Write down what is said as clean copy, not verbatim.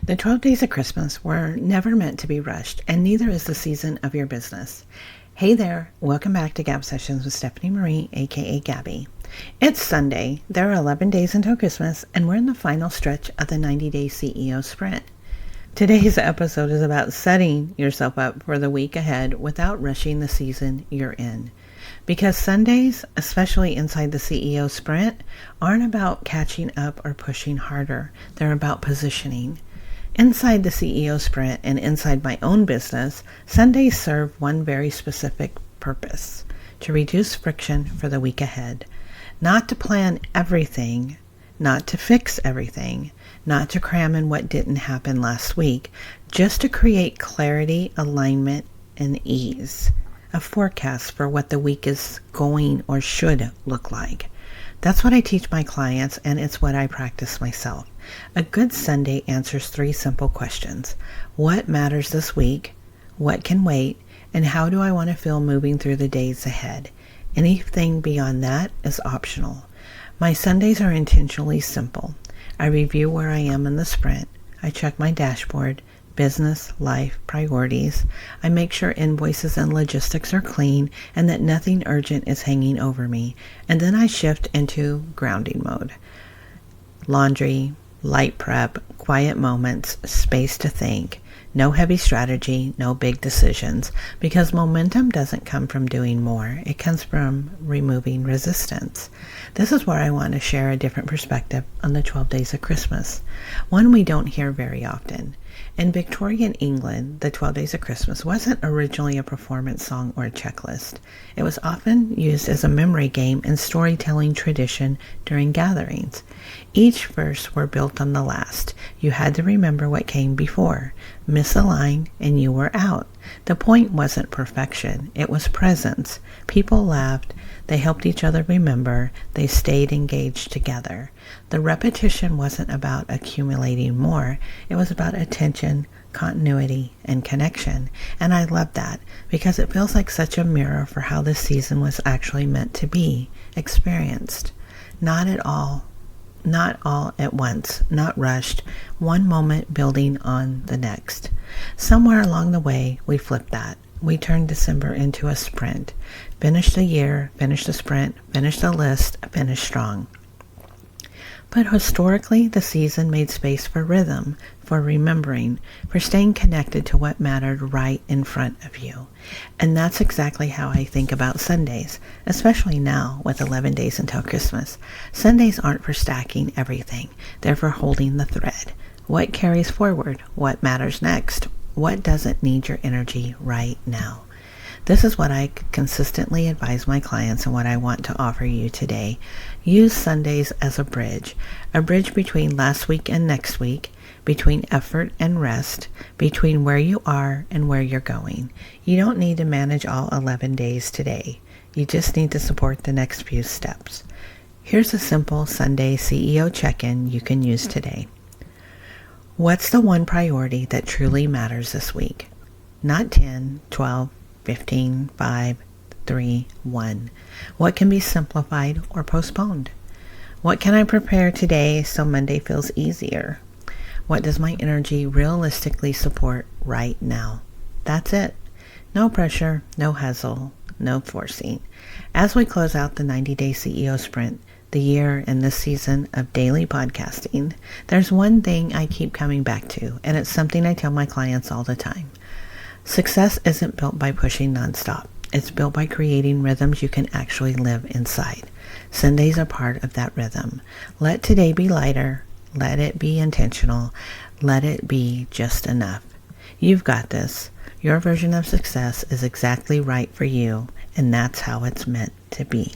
The 12 days of Christmas were never meant to be rushed, and neither is the season of your business. Hey there, welcome back to Gab Sessions with Stephanie Marie, aka Gabbie. It's Sunday, there are 11 days until Christmas, and we're in the final stretch of the 90-day CEO sprint. Today's episode is about setting yourself up for the week ahead without rushing the season you're in. Because Sundays, especially inside the CEO sprint, aren't about catching up or pushing harder. They're about positioning. Inside the CEO sprint and inside my own business, Sundays serve one very specific purpose: to reduce friction for the week ahead. Not to plan everything, not to fix everything, not to cram in what didn't happen last week, just to create clarity, alignment, and ease. A forecast for what the week is going or should look like. That's what I teach my clients, and it's what I practice myself. A good Sunday answers 3 simple questions. What matters this week? What can wait? And how do I want to feel moving through the days ahead? Anything beyond that is optional. My Sundays are intentionally simple. I review where I am in the sprint. I check my dashboard, business, life, priorities. I make sure invoices and logistics are clean and that nothing urgent is hanging over me. And then I shift into grounding mode. Laundry, light prep, quiet moments, space to think. No heavy strategy, no big decisions, because momentum doesn't come from doing more. It comes from removing resistance. This is where I want to share a different perspective on the 12 days of Christmas, one we don't hear very often. In Victorian England, the 12 days of Christmas wasn't originally a performance song or a checklist. It was often used as a memory game and storytelling tradition during gatherings. Each verse were built on the last. You had to remember what came before. Miss a line and you were out. The point wasn't perfection. It was presence. People laughed. They helped each other remember. They stayed engaged together. The repetition wasn't about accumulating more. It was about attention, continuity, and connection. And I love that because it feels like such a mirror for how this season was actually meant to be experienced. Not all at once, not rushed, one moment building on the next. Somewhere along the way, we flipped that. We turned December into a sprint. Finished the year, finished the sprint, finished the list, finished strong. But historically, the season made space for rhythm, for remembering, for staying connected to what mattered right in front of you. And that's exactly how I think about Sundays, especially now with 11 days until Christmas. Sundays aren't for stacking everything. They're for holding the thread. What carries forward? What matters next? What doesn't need your energy right now? This is what I consistently advise my clients and what I want to offer you today. Use Sundays as a bridge between last week and next week, between effort and rest, between where you are and where you're going. You don't need to manage all 11 days today. You just need to support the next few steps. Here's a simple Sunday CEO check-in you can use today. What's the one priority that truly matters this week? Not 10, 12, 15, 5, 3, 1. What can be simplified or postponed? What can I prepare today so Monday feels easier? What does my energy realistically support right now? That's it. No pressure, no hustle, no forcing. As we close out the 90-day CEO sprint, the year and this season of daily podcasting, there's one thing I keep coming back to, and it's something I tell my clients all the time. Success isn't built by pushing nonstop. It's built by creating rhythms you can actually live inside. Sundays are part of that rhythm. Let today be lighter. Let it be intentional. Let it be just enough. You've got this. Your version of success is exactly right for you, and that's how it's meant to be.